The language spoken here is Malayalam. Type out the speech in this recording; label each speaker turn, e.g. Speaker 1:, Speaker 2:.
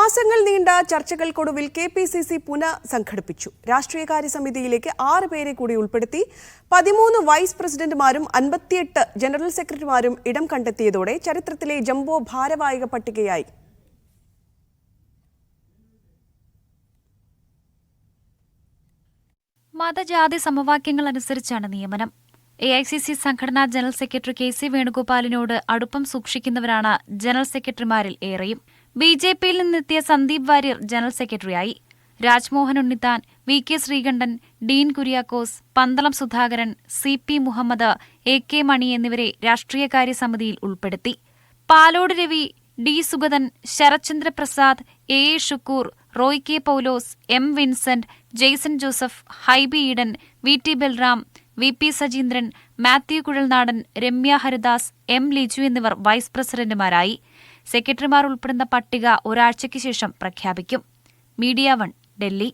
Speaker 1: മാസങ്ങൾ നീണ്ട ചർച്ചകൾക്കൊടുവിൽ കെപിസിസി പുനഃസംഘടിപ്പിച്ചു. രാഷ്ട്രീയകാര്യ സമിതിയിലേക്ക് 6 പേരെ കൂടി ഉൾപ്പെടുത്തി 13 വൈസ് പ്രസിഡന്റുമാരും 58 ജനറൽ സെക്രട്ടറിമാരും ഇടം കണ്ടെത്തിയതോടെ ചരിത്രത്തിലെ ജംബോ ഭാരവാഹിക പട്ടികയായി.
Speaker 2: മതജാതി സമവാക്യങ്ങൾ അനുസരിച്ചാണ് നിയമനം. AICC സംഘടനാ ജനറൽ സെക്രട്ടറി KC വേണുഗോപാലിനോട് അടുപ്പം സൂക്ഷിക്കുന്നവരാണ് ജനറൽ സെക്രട്ടറിമാരിൽ ഏറെയും. BJPയിൽ നിന്നെത്തിയ സന്ദീപ് വാര്യർ ജനറൽ സെക്രട്ടറിയായി. Rajmohan Unnithan, VK Sreekandan, Dean Kuriakose, Pandalam Sudhakaran, CP Muhammad, AK മണി എന്നിവരെ രാഷ്ട്രീയകാര്യ സമിതിയിൽ ഉൾപ്പെടുത്തി. Palode Ravi, D Sugathan, Sarathchandra Prasad, AA Shukkoor, Roy K Paulose, M Vincent, Jaison Joseph, Hibi Eden, VT Balram, VP Sajeendran, Mathew Kuzhalnadan, Ramya Haridas, M Liju എന്നിവർ വൈസ് പ്രസിഡന്റുമാരായി. സെക്രട്ടറിമാർ ഉൾപ്പെടുന്ന പട്ടിക ഒരാഴ്ചയ്ക്ക് ശേഷം പ്രഖ്യാപിക്കും. മീഡിയ 1, ഡൽഹി.